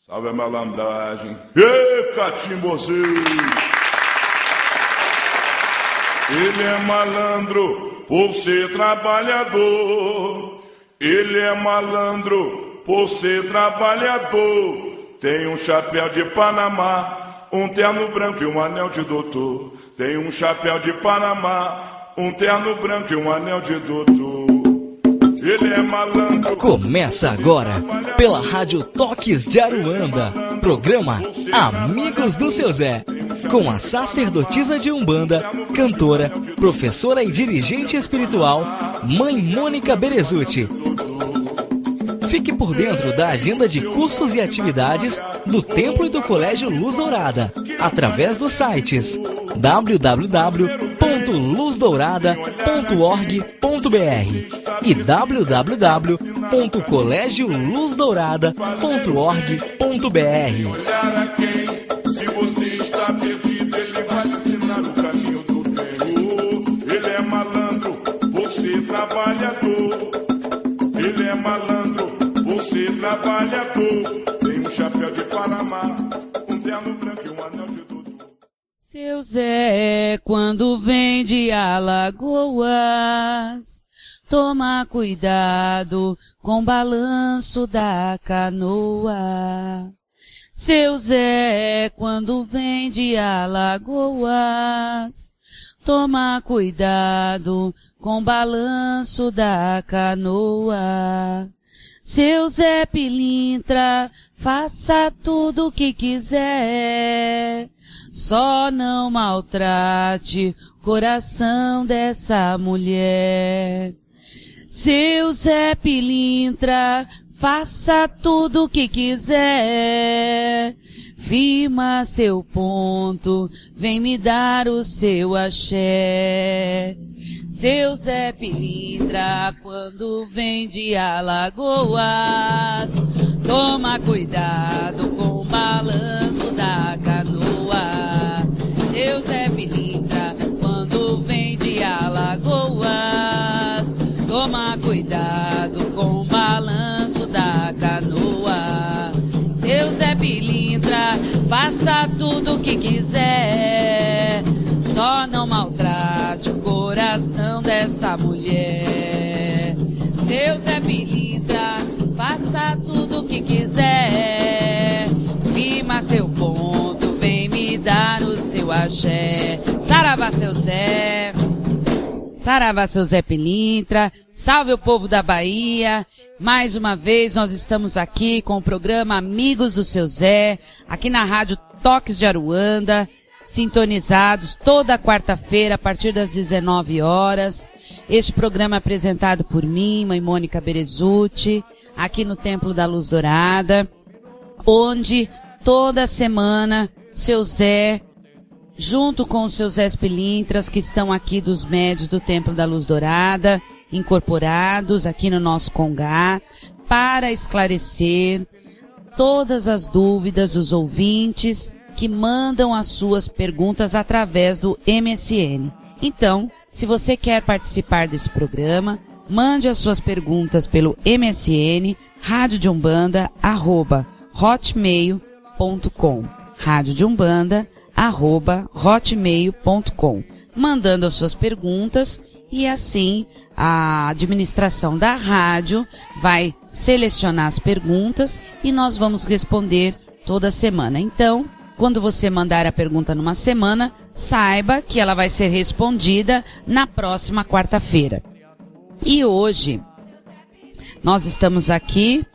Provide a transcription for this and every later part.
Salve a malandragem. Ê, catimbozinho! Ele é malandro por ser trabalhador. Ele é malandro por ser trabalhador. Tem um chapéu de Panamá, um terno branco e um anel de doutor. Tem um chapéu de Panamá, um terno branco e um anel de doutor. Ele é malandro. Começa agora, pela Rádio Toques de Aruanda, programa Amigos do Seu Zé, com a sacerdotisa de Umbanda, cantora, professora e dirigente espiritual, Mãe Mônica Berezutti. Fique por dentro da agenda de cursos e atividades do Templo e do Colégio Luz Dourada, através dos sites www.luzdourada.org.br e www.colégio-luzdourada.org.br. Se você está perdido, ele vai ensinar o caminho do Senhor. Ele é malandro, você trabalhador. Ele é malandro, você trabalhador. Tem um chapéu de Panamá, um terno branco e um anel de doutor. Seu Zé, quando vem de Alagoas, toma cuidado com o balanço da canoa. Seu Zé, quando vem de Alagoas, toma cuidado com o balanço da canoa. Seu Zé Pilintra, faça tudo o que quiser, só não maltrate o coração dessa mulher. Seu Zé Pilintra, faça tudo o que quiser, firma seu ponto, vem me dar o seu axé. Seu Zé Pilintra, quando vem de Alagoas, toma cuidado com o balanço da canoa. Seu Zé Pilintra, quando vem de Alagoas, toma cuidado com o balanço da canoa. Seu Zé Pilintra, faça tudo o que quiser, só não maltrate o coração dessa mulher. Seu Zé Pilintra, faça tudo o que quiser, firma seu ponto, vem me dar o seu axé. Saravá, seu Zé. Saravá, seu Zé Pilintra. Salve o povo da Bahia. Mais uma vez nós estamos aqui com o programa Amigos do Seu Zé, aqui na Rádio Toques de Aruanda, sintonizados toda quarta-feira a partir das 19 horas. Este programa é apresentado por mim, Mãe Mônica Berezutti, aqui no Templo da Luz Dourada, onde toda semana seu Zé, junto com os seus Zés Pilintras, que estão aqui dos médios do Templo da Luz Dourada, incorporados aqui no nosso Congá, para esclarecer todas as dúvidas dos ouvintes que mandam as suas perguntas através do MSN. Então, se você quer participar desse programa, mande as suas perguntas pelo MSN radiodeumbanda@hotmail.com, radiodeumbanda@hotmail.com, mandando as suas perguntas, e assim a administração da rádio vai selecionar as perguntas e nós vamos responder toda semana. Então, quando você mandar a pergunta numa semana, saiba que ela vai ser respondida na próxima quarta-feira. E hoje, nós estamos aqui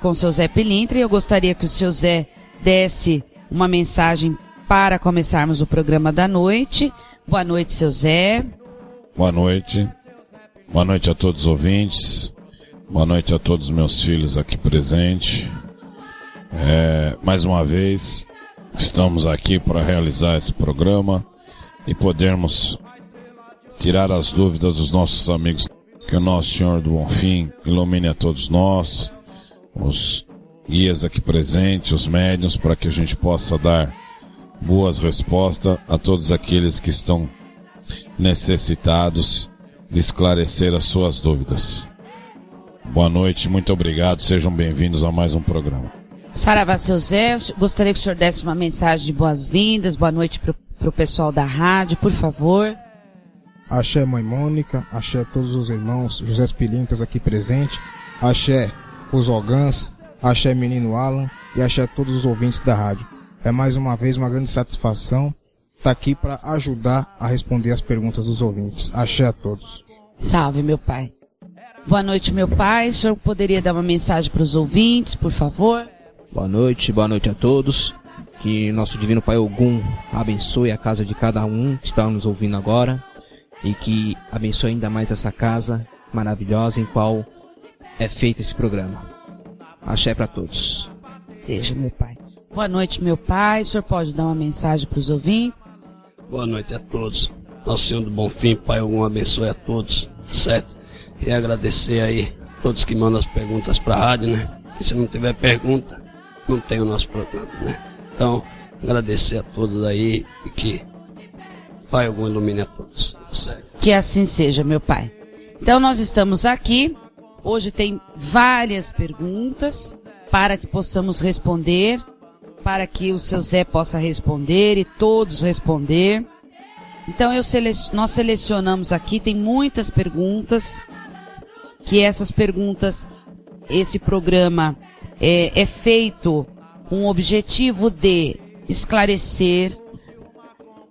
com o seu Zé Pilintra, e eu gostaria que o seu Zé desse uma mensagem para começarmos o programa da noite. Boa noite, seu Zé. Boa noite. Boa noite a todos os ouvintes. Boa noite a todos os meus filhos aqui presentes. Mais uma vez, estamos aqui para realizar esse programa e podermos tirar as dúvidas dos nossos amigos. Que o nosso Senhor do Bonfim ilumine a todos nós, os guias aqui presentes, os médiuns, para que a gente possa dar boas respostas a todos aqueles que estão necessitados de esclarecer as suas dúvidas. Boa noite, muito obrigado, sejam bem-vindos a mais um programa. Saravá, seu Zé, gostaria que o senhor desse uma mensagem de boas-vindas, boa noite pro pessoal da rádio, por favor. Axé, mãe Mônica, axé todos os irmãos José Pilintras aqui presente, axé os Ogãs, axé menino Alan e axé todos os ouvintes da rádio. É mais uma vez uma grande satisfação estar aqui para ajudar a responder as perguntas dos ouvintes. Axé a todos. Salve, meu pai. Boa noite, meu pai. O senhor poderia dar uma mensagem para os ouvintes, por favor? Boa noite a todos. Que nosso Divino Pai Ogum abençoe a casa de cada um que está nos ouvindo agora. E que abençoe ainda mais essa casa maravilhosa em qual é feito esse programa. Axé para todos. Seja, meu pai. Boa noite, meu pai. O senhor pode dar uma mensagem para os ouvintes? Boa noite a todos. Nosso Senhor do Bom Fim, Pai Ogum abençoe a todos, certo? E agradecer aí a todos que mandam as perguntas para a rádio, né? E se não tiver pergunta, não tem o nosso programa, né? Então, agradecer a todos aí e que Pai Ogum ilumine a todos. Certo? Que assim seja, meu pai. Então nós estamos aqui, hoje tem várias perguntas para que possamos responder, para que o seu Zé possa responder e todos responder. Então nós selecionamos aqui, tem muitas perguntas, que essas perguntas, esse programa é feito com o objetivo de esclarecer,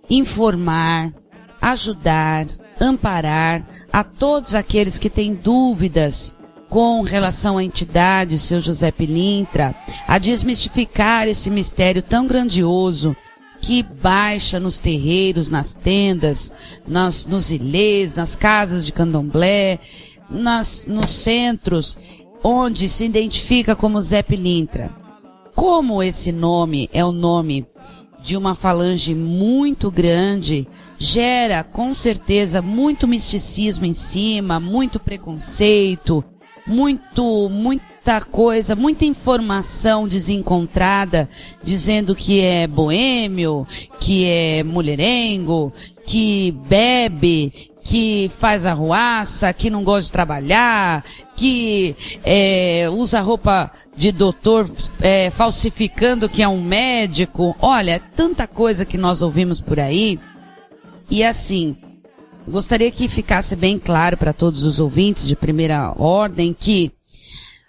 informar, ajudar, amparar a todos aqueles que têm dúvidas com relação à entidade, seu José Pilintra, a desmistificar esse mistério tão grandioso que baixa nos terreiros, nas tendas, nos ilês, nas casas de candomblé, nos centros, onde se identifica como Zé Pilintra. Como esse nome é o nome de uma falange muito grande, gera com certeza muito misticismo em cima, muito preconceito, muita coisa, muita informação desencontrada, dizendo que é boêmio, que é mulherengo, que bebe, que faz arruaça, que não gosta de trabalhar, que usa roupa de doutor falsificando que é um médico. Olha, é tanta coisa que nós ouvimos por aí. E assim, gostaria que ficasse bem claro para todos os ouvintes de primeira ordem que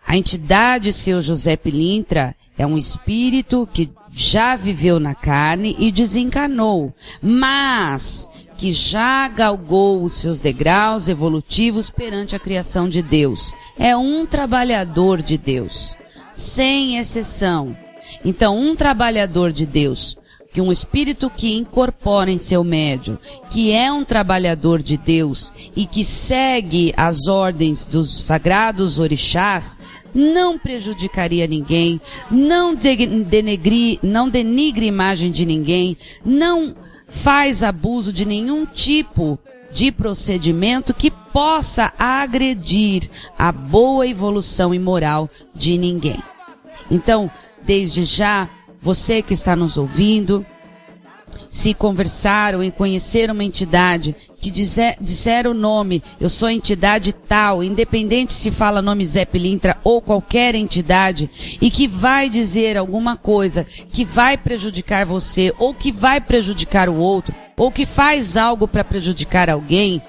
a entidade seu José Pilintra é um espírito que já viveu na carne e desencarnou, mas que já galgou os seus degraus evolutivos perante a criação de Deus. É um trabalhador de Deus, sem exceção. Então, um trabalhador de Deus, que um espírito que incorpora em seu médium, que é um trabalhador de Deus e que segue as ordens dos sagrados orixás, não prejudicaria ninguém, não denigre imagem de ninguém, não faz abuso de nenhum tipo de procedimento que possa agredir a boa evolução e moral de ninguém. Então, desde já, você que está nos ouvindo, se conversaram e conheceram uma entidade que disser o nome, eu sou entidade tal, independente se fala nome Zé Pilintra ou qualquer entidade, e que vai dizer alguma coisa que vai prejudicar você, ou que vai prejudicar o outro, ou que faz algo para prejudicar alguém,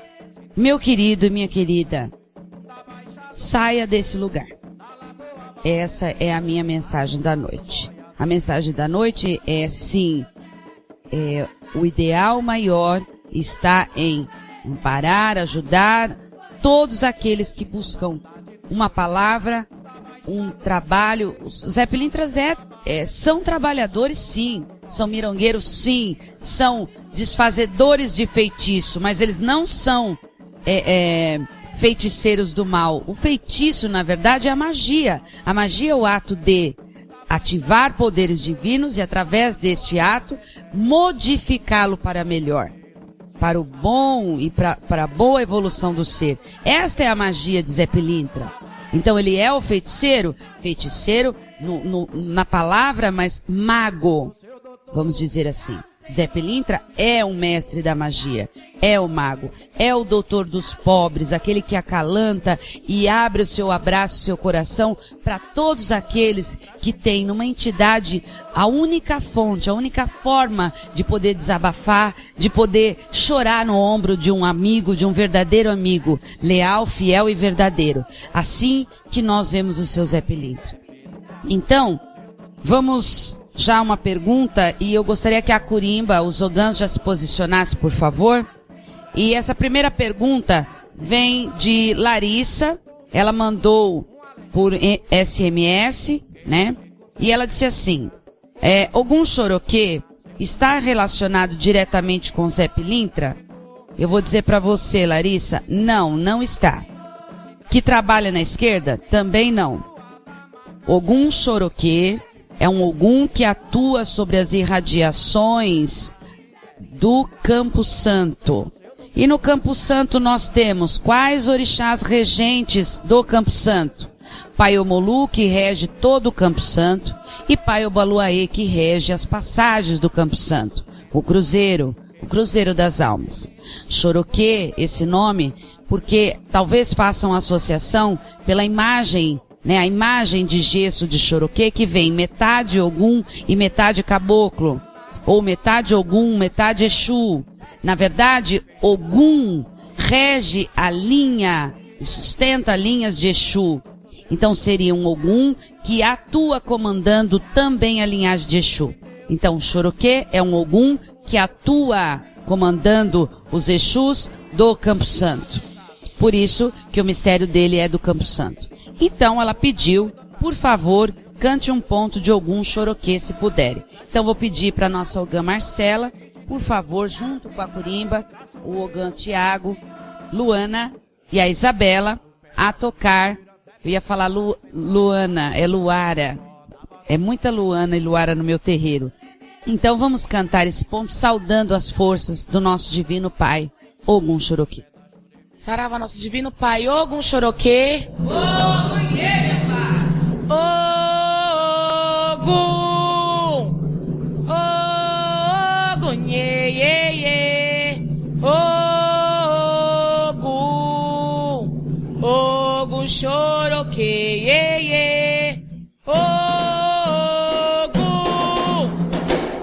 meu querido e minha querida, saia desse lugar. Essa é a minha mensagem da noite. A mensagem da noite é sim, o ideal maior está em amparar, ajudar todos aqueles que buscam uma palavra, um trabalho. Os Zé Pilintras são trabalhadores sim, são mirongueiros sim, são desfazedores de feitiço, mas eles não são feiticeiros do mal. O feitiço, na verdade, é a magia. A magia é o ato de ativar poderes divinos e, através deste ato, modificá-lo para melhor, para o bom e para a boa evolução do ser. Esta é a magia de Zé Pilintra. Então ele é o feiticeiro na palavra, mas mago, vamos dizer assim. Zé Pilintra é um mestre da magia, é o mago, é o doutor dos pobres, aquele que acalanta e abre o seu abraço, o seu coração para todos aqueles que têm numa entidade a única fonte, a única forma de poder desabafar, de poder chorar no ombro de um amigo, de um verdadeiro amigo, leal, fiel e verdadeiro. Assim que nós vemos o seu Zé Pilintra. Então, vamos já uma pergunta, e eu gostaria que a Corimba, os Ogãs, já se posicionasse, por favor. E essa primeira pergunta vem de Larissa, ela mandou por SMS, né? E ela disse assim, Ogum Choroquê está relacionado diretamente com Zé Pilintra? Eu vou dizer para você, Larissa, não está. Que trabalha na esquerda? Também não. Ogum Choroquê é um Ogum que atua sobre as irradiações do Campo Santo. E no Campo Santo nós temos quais orixás regentes do Campo Santo? Pai Omolu, que rege todo o Campo Santo, e Pai Obaluaê, que rege as passagens do Campo Santo. O Cruzeiro das Almas. Choroquê, esse nome, porque talvez façam associação pela imagem, né, a imagem de gesso de Choroquê, que vem metade Ogum e metade Caboclo, ou metade Ogum, metade Exu. Na verdade, Ogum rege a linha, sustenta linhas de Exu. Então seria um Ogum que atua comandando também a linhagem de Exu. Então Choroquê é um Ogum que atua comandando os Exus do Campo Santo. Por isso que o mistério dele é do Campo Santo. Então ela pediu, por favor, cante um ponto de Ogum Choroquê, se puderem. Então vou pedir para nossa Ogã Marcela, por favor, junto com a Corimba, o Ogã Tiago, Luana e a Isabela, a tocar. Eu ia falar Luana, é Luara. É muita Luana e Luara no meu terreiro. Então vamos cantar esse ponto saudando as forças do nosso Divino Pai, Ogum Choroquê. Sarava nosso Divino Pai, Ogum Choroquê. Ogum, Ogum, ye, ye, ye. Ogum, Ogum Choroquê, ye, ye. Ogum,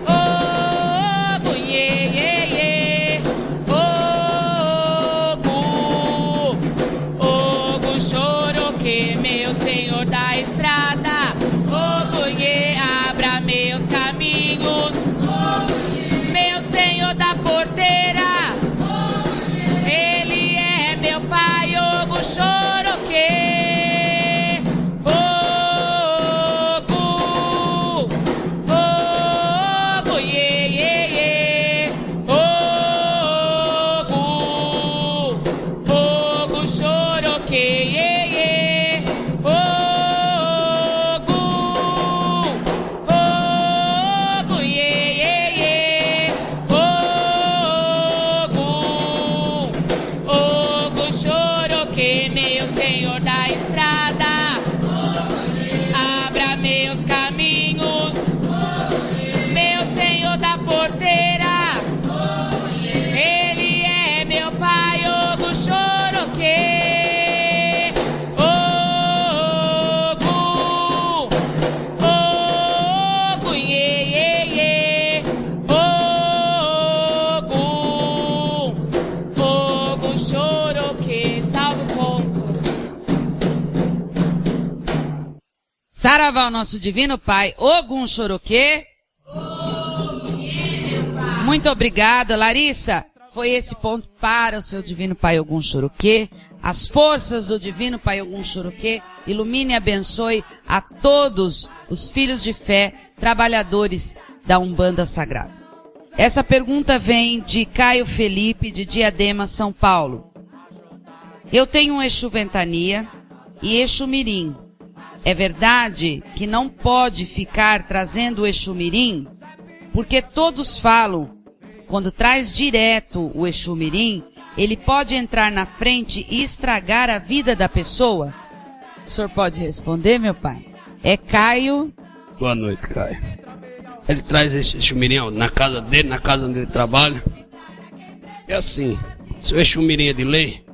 Ogum, ye, ye, ye. Ogum, Ogum Choroquê, meu Senhor da estrada. Ogum, ye, abra meus caminhos. Meu Senhor da porteira. Ele é meu Pai, Ogum Choroquê. Saravá, o nosso Divino Pai, Ogum Choroquê. Muito obrigada, Larissa. Foi esse ponto para o seu Divino Pai Ogum Choroquê. As forças do Divino Pai Ogum Choroquê ilumine e abençoe a todos os filhos de fé, trabalhadores da Umbanda Sagrada. Essa pergunta vem de Caio Felipe, de Diadema, São Paulo. Eu tenho um Exu Ventania e Exu Mirim. É verdade que não pode ficar trazendo o Exu Mirim, porque todos falam, quando traz direto o Exu Mirim, ele pode entrar na frente e estragar a vida da pessoa? O senhor pode responder, meu pai? É Caio. Boa noite, Caio. Ele traz esse Exumirim na casa dele, na casa onde ele trabalha. É assim, se o Exumirim é de lei,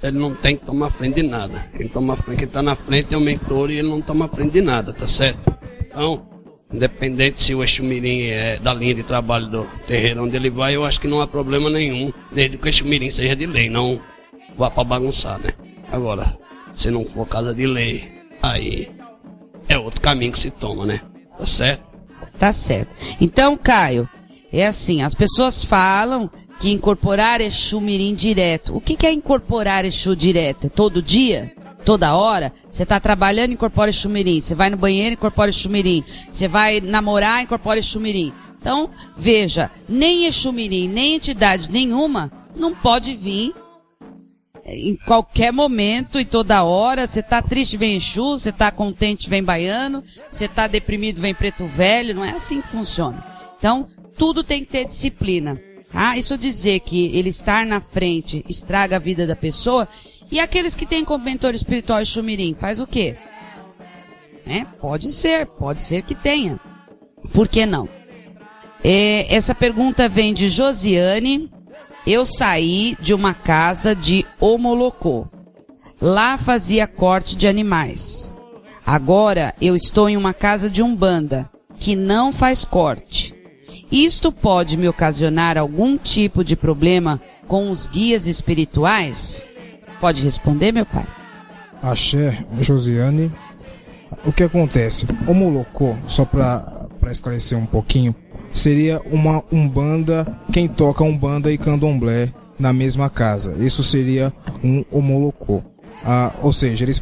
ele não tem que tomar frente de nada. Quem toma frente, quem está na frente é o mentor e ele não toma frente de nada, tá certo? Então, independente se o Exumirim é da linha de trabalho do terreiro onde ele vai, eu acho que não há problema nenhum, desde que o Exumirim seja de lei, não vá para bagunçar, né? Agora, se não for casa de lei, aí é outro caminho que se toma, né? Tá certo? Tá certo. Então, Caio, é assim, as pessoas falam que incorporar Exumirim direto. O que é incorporar Exu direto? Todo dia? Toda hora? Você tá trabalhando, incorpora Exumirim. Você vai no banheiro, incorpora Exumirim. Você vai namorar, incorpora Exumirim. Então, veja, nem Exumirim, nem entidade nenhuma não pode vir em qualquer momento e toda hora. Você tá triste, vem Exu, você tá contente, vem baiano, você tá deprimido, vem preto velho. Não é assim que funciona. Então, tudo tem que ter disciplina. Tá? Isso dizer que ele estar na frente estraga a vida da pessoa. E aqueles que têm como mentor espiritual Exumirim, faz o quê? Pode ser que tenha. Por que não? Essa pergunta vem de Josiane. Eu saí de uma casa de Omolocô. Lá fazia corte de animais. Agora eu estou em uma casa de Umbanda, que não faz corte. Isto pode me ocasionar algum tipo de problema com os guias espirituais? Pode responder, meu pai? Axé, Josiane. O que acontece? Omolocô, só para esclarecer um pouquinho, seria uma Umbanda, quem toca Umbanda e Candomblé na mesma casa. Isso seria um Omolocô. Ou seja, eles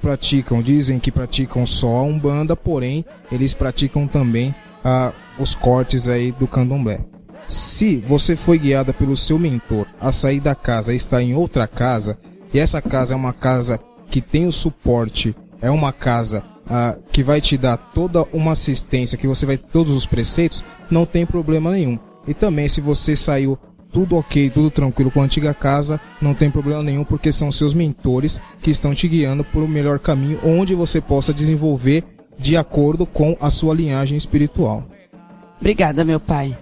dizem que praticam só a Umbanda, porém, eles praticam também os cortes aí do Candomblé. Se você foi guiada pelo seu mentor a sair da casa e estar em outra casa, e essa casa é uma casa que tem o suporte, é uma casa que vai te dar toda uma assistência, que você vai ter todos os preceitos, não tem problema nenhum. E também, se você saiu tudo ok, tudo tranquilo com a antiga casa, não tem problema nenhum, porque são seus mentores que estão te guiando por um melhor caminho, onde você possa desenvolver de acordo com a sua linhagem espiritual. Obrigada, meu pai.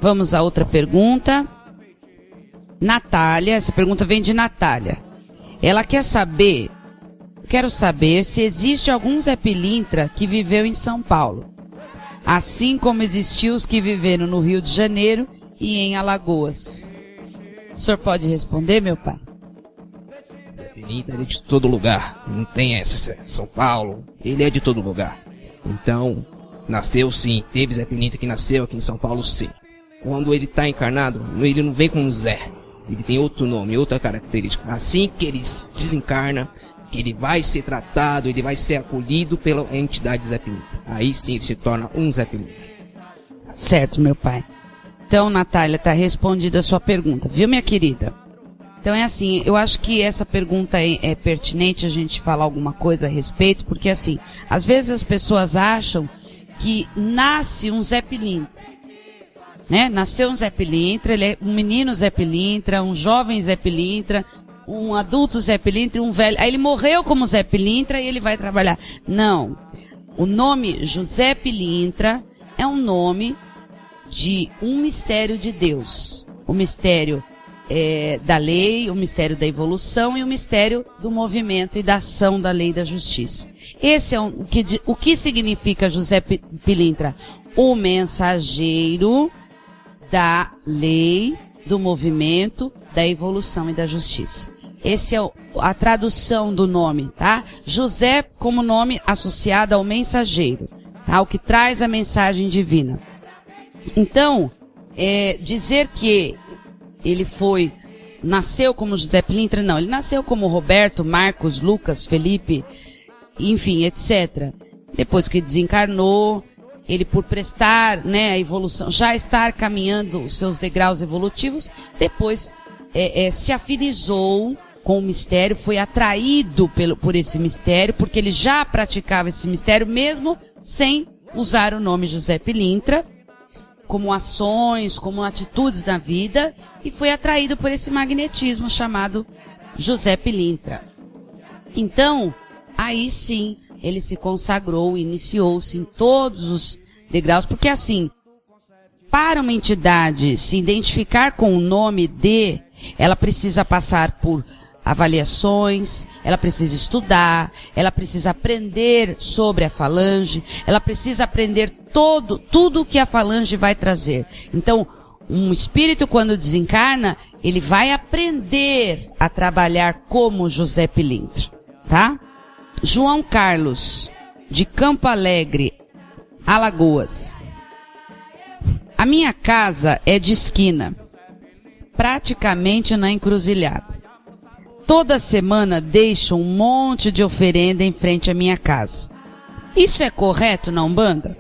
Vamos a outra pergunta. Natália, essa pergunta vem de Natália. Ela quer saber, quero saber se existe algum Zé Pilintra que viveu em São Paulo, assim como existiu os que viveram no Rio de Janeiro e em Alagoas. O senhor pode responder, meu pai? Zé Pilintra é de todo lugar, não tem essa, São Paulo, ele é de todo lugar. Então, nasceu sim, teve Zé Pilintra que nasceu aqui em São Paulo sim. Quando ele está encarnado, ele não vem como Zé, ele tem outro nome, outra característica. Assim que ele desencarna, que ele vai ser tratado, ele vai ser acolhido pela entidade Zé Pilintra. Aí sim ele se torna um Zé Pilintra. Certo, meu pai. Então, Natália, está respondida a sua pergunta, viu, minha querida? Então é assim, eu acho que essa pergunta é pertinente a gente falar alguma coisa a respeito, porque assim, às vezes as pessoas acham que nasce um Zé Pilintra, né? Nasceu um Zé Pilintra, ele é um menino Zé Pilintra, um jovem Zé Pilintra, um adulto Zé Pilintra e um velho. Aí ele morreu como Zé Pilintra e ele vai trabalhar. Não. O nome José Pilintra é um nome de um mistério de Deus. O mistério da lei, o mistério da evolução e o mistério do movimento e da ação da lei e da justiça. Esse é o que significa José Pilintra? O mensageiro da lei, do movimento, da evolução e da justiça. Esse é a tradução do nome, tá? José como nome associado ao mensageiro, tá? O que traz a mensagem divina. Então, dizer que ele nasceu como José Pilintra, não. Ele nasceu como Roberto, Marcos, Lucas, Felipe, enfim, etc. Depois que desencarnou, ele por prestar, né, a evolução, já estar caminhando os seus degraus evolutivos, depois se afinizou com o mistério, foi atraído por esse mistério, porque ele já praticava esse mistério mesmo sem usar o nome José Pilintra, como ações, como atitudes na vida, e foi atraído por esse magnetismo chamado José Pilintra. Então, aí sim, ele se consagrou, iniciou-se em todos os degraus, porque assim, para uma entidade se identificar com o nome de, ela precisa passar por avaliações, ela precisa estudar, ela precisa aprender sobre a falange, ela precisa aprender tudo o que a falange vai trazer. Então, um espírito quando desencarna, ele vai aprender a trabalhar como José Pilintra, tá? João Carlos, de Campo Alegre, Alagoas. A minha casa é de esquina, praticamente na encruzilhada. Toda semana deixo um monte de oferenda em frente à minha casa. Isso é correto na Umbanda?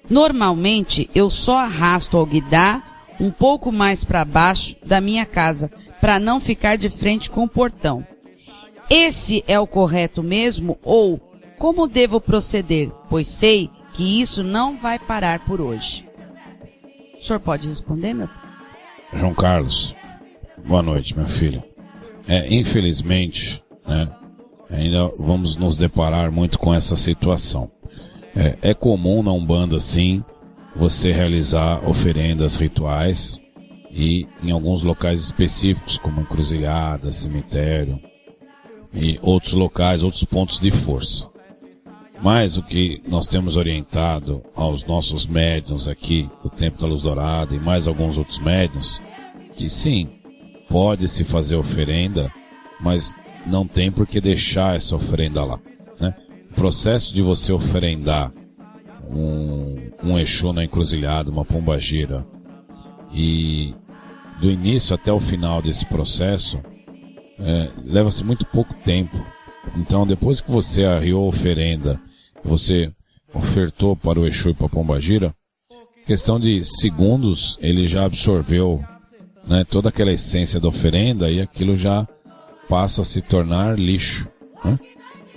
Normalmente eu só arrasto o alguidar um pouco mais para baixo da minha casa, para não ficar de frente com o portão. Esse é o correto mesmo ou como devo proceder? Pois sei que isso não vai parar por hoje. O senhor pode responder, meu pai? João Carlos, boa noite, meu filho. Infelizmente, né, ainda vamos nos deparar muito com essa situação. É comum na Umbanda, sim, você realizar oferendas rituais e em alguns locais específicos, como encruzilhada, cemitério e outros locais, outros pontos de força. Mas o que nós temos orientado aos nossos médiuns aqui, do Templo da Luz Dourada e mais alguns outros médiuns, que sim, pode-se fazer oferenda, mas não tem por que deixar essa oferenda lá, né? O processo de você oferendar um Exu na encruzilhada, uma pombagira, e do início até o final desse processo, leva-se muito pouco tempo. Então, depois que você arriou a oferenda, você ofertou para o Exu e para a pombagira, questão de segundos, ele já absorveu, né, toda aquela essência da oferenda e aquilo já passa a se tornar lixo, né?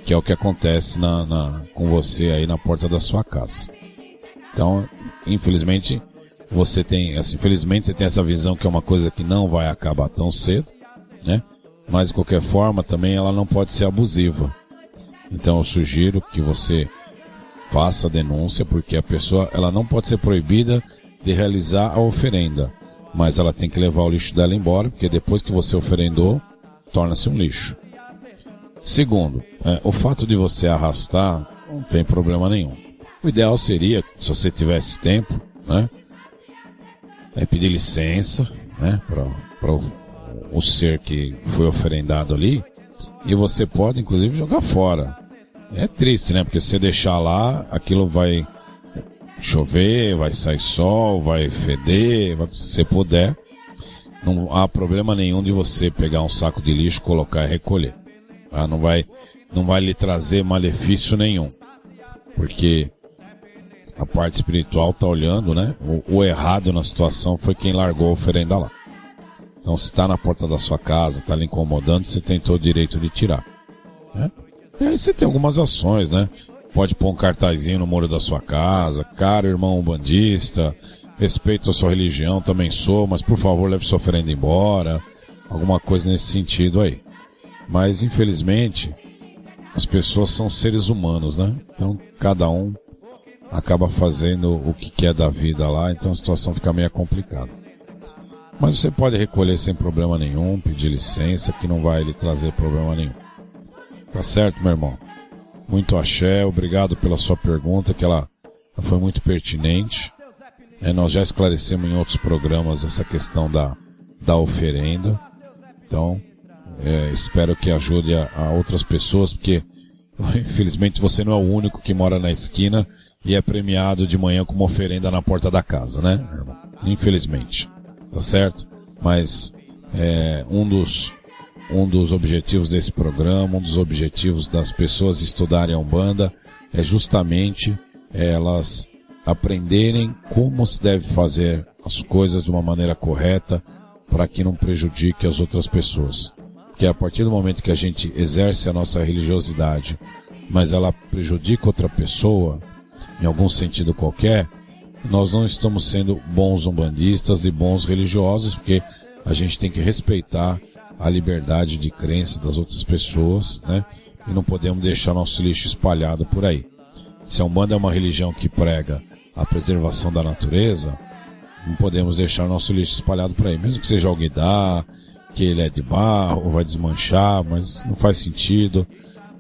Que é o que acontece com você aí na porta da sua casa. Então, infelizmente, você tem essa visão que é uma coisa que não vai acabar tão cedo, né? Mas de qualquer forma também ela não pode ser abusiva. Então eu sugiro que você faça a denúncia, porque a pessoa ela não pode ser proibida de realizar a oferenda, mas ela tem que levar o lixo dela embora, porque depois que você oferendou, torna-se um lixo. Segundo, o fato de você arrastar não tem problema nenhum. O ideal seria, se você tivesse tempo, né, pedir licença, né, para o ser que foi oferendado ali, e você pode inclusive jogar fora. É triste, né, porque se você deixar lá, aquilo vai chover, vai sair sol, vai feder, se você puder, não há problema nenhum de você pegar um saco de lixo, colocar e recolher. Tá? Não vai lhe trazer malefício nenhum, porque a parte espiritual está olhando, né? O errado na situação foi quem largou a oferenda lá. Então, se está na porta da sua casa, está lhe incomodando, você tem todo o direito de tirar, né? E aí você tem algumas ações, né? Pode pôr um cartazinho no muro da sua casa: caro irmão umbandista, respeito a sua religião, também sou, mas por favor leve sua oferenda embora. Alguma coisa nesse sentido aí. Mas infelizmente as pessoas são seres humanos, né? Então cada um acaba fazendo o que quer da vida lá, então a situação fica meio complicada. Mas você pode recolher sem problema nenhum, pedir licença, que não vai lhe trazer problema nenhum. Tá certo, meu irmão? Muito axé, obrigado pela sua pergunta, que ela foi muito pertinente. Nós já esclarecemos em outros programas essa questão da oferenda. Então, espero que ajude a outras pessoas, porque infelizmente você não é o único que mora na esquina e é premiado de manhã com uma oferenda na porta da casa, né, irmão? Infelizmente, tá certo? Mas um dos objetivos desse programa, um dos objetivos das pessoas estudarem a Umbanda é justamente elas aprenderem como se deve fazer as coisas de uma maneira correta para que não prejudique as outras pessoas. Porque a partir do momento que a gente exerce a nossa religiosidade, mas ela prejudica outra pessoa, em algum sentido qualquer, nós não estamos sendo bons umbandistas e bons religiosos, porque a gente tem que respeitar a liberdade de crença das outras pessoas, né? E não podemos deixar nosso lixo espalhado por aí. Se a Umbanda é uma religião que prega a preservação da natureza, Não podemos deixar o nosso lixo espalhado por aí, mesmo que seja alguedar, que ele é de barro, vai desmanchar, mas não faz sentido.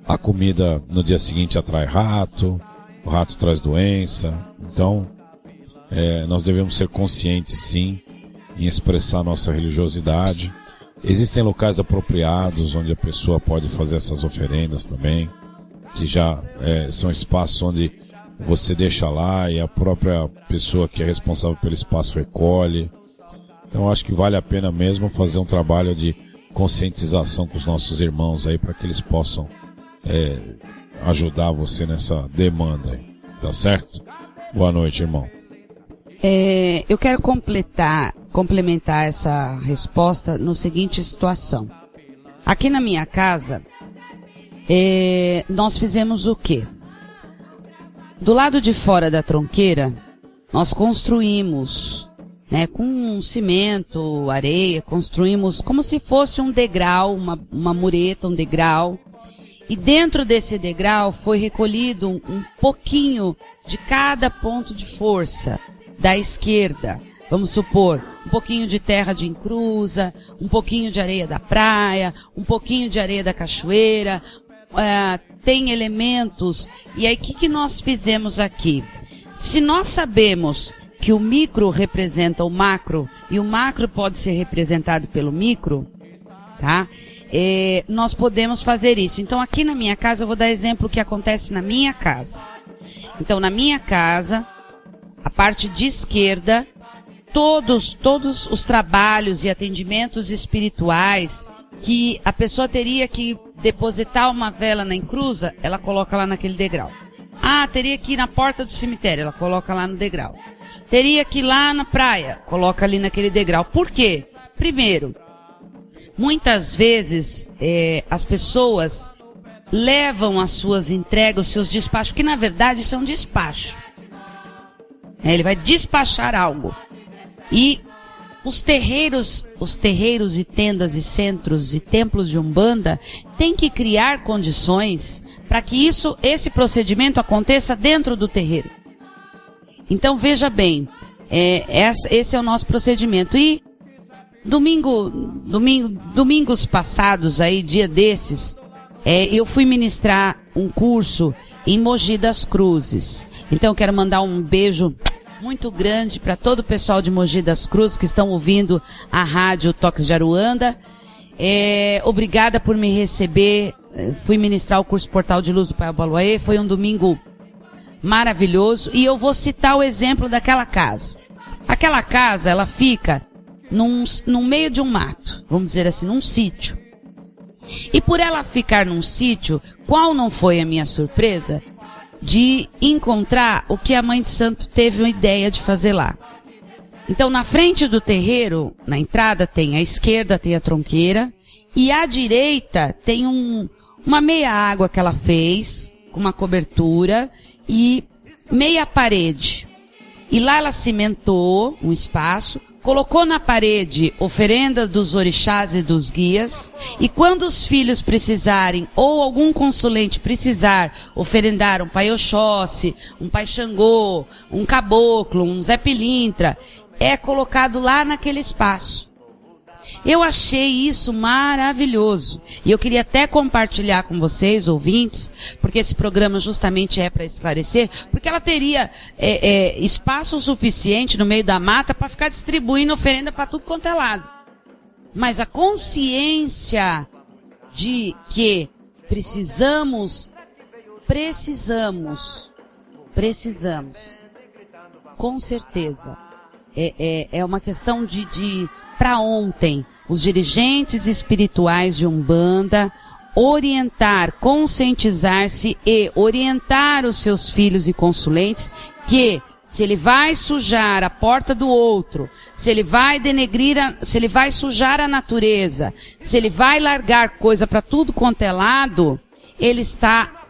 A comida no dia seguinte atrai rato, o rato traz doença. Então, nós devemos ser conscientes, sim, em expressar nossa religiosidade. Existem locais apropriados onde a pessoa pode fazer essas oferendas também, que já são espaços onde você deixa lá e a própria pessoa que é responsável pelo espaço recolhe. Então acho que vale a pena mesmo fazer um trabalho de conscientização com os nossos irmãos aí, para que eles possam ajudar você nessa demanda aí, tá certo? Boa noite, irmão. Eu quero complementar essa resposta no seguinte situação. Aqui na minha casa, nós fizemos o quê? Do lado de fora da tronqueira, nós construímos, com cimento, areia, construímos como se fosse um degrau, uma mureta, um degrau. E dentro desse degrau foi recolhido um pouquinho de cada ponto de força da esquerda. Vamos supor, um pouquinho de terra de encruza, um pouquinho de areia da praia, um pouquinho de areia da cachoeira. Tem elementos. E aí, o que nós fizemos aqui? Se nós sabemos que o micro representa o macro, e o macro pode ser representado pelo micro, tá? Nós podemos fazer isso. Então, aqui na minha casa, eu vou dar exemplo do que acontece na minha casa. Então, na minha casa, a parte de esquerda, todos os trabalhos e atendimentos espirituais que a pessoa teria que depositar uma vela na encruza, ela coloca lá naquele degrau. Teria que ir na porta do cemitério, ela coloca lá no degrau. Teria que ir lá na praia, coloca ali naquele degrau. Por quê? Primeiro, muitas vezes as pessoas levam as suas entregas, os seus despachos, que na verdade isso é um despacho. Ele vai despachar algo. E os terreiros e tendas e centros e templos de Umbanda têm que criar condições para que esse procedimento aconteça dentro do terreiro. Então veja bem, esse é o nosso procedimento. E domingos passados aí, dia desses, eu fui ministrar um curso em Mogi das Cruzes. Então eu quero mandar um beijo muito grande para todo o pessoal de Mogi das Cruzes que estão ouvindo a rádio Toques de Aruanda. Obrigada por me receber. Fui ministrar o curso Portal de Luz do Pai Abaluaê. Foi um domingo maravilhoso. E eu vou citar o exemplo daquela casa. Aquela casa, ela fica no meio de um mato, vamos dizer assim, num sítio. E por ela ficar num sítio, qual não foi a minha surpresa de encontrar o que a Mãe de Santo teve uma ideia de fazer lá. Então, na frente do terreiro, na entrada, tem a esquerda, tem a tronqueira, e à direita tem uma meia água que ela fez, com uma cobertura, e meia parede. E lá ela cimentou um espaço, colocou na parede oferendas dos orixás e dos guias, e quando os filhos precisarem, ou algum consulente precisar oferendar um Pai Oxóssi, um Pai Xangô, um caboclo, um Zé Pilintra, é colocado lá naquele espaço. Eu achei isso maravilhoso. E eu queria até compartilhar com vocês, ouvintes, porque esse programa justamente é para esclarecer, porque ela teria espaço suficiente no meio da mata para ficar distribuindo oferenda para tudo quanto é lado. Mas a consciência de que precisamos, com certeza. É uma questão de para ontem, os dirigentes espirituais de Umbanda orientar, conscientizar-se e orientar os seus filhos e consulentes que se ele vai sujar a porta do outro, se ele vai denegrir, se ele vai sujar a natureza, se ele vai largar coisa para tudo quanto é lado, ele está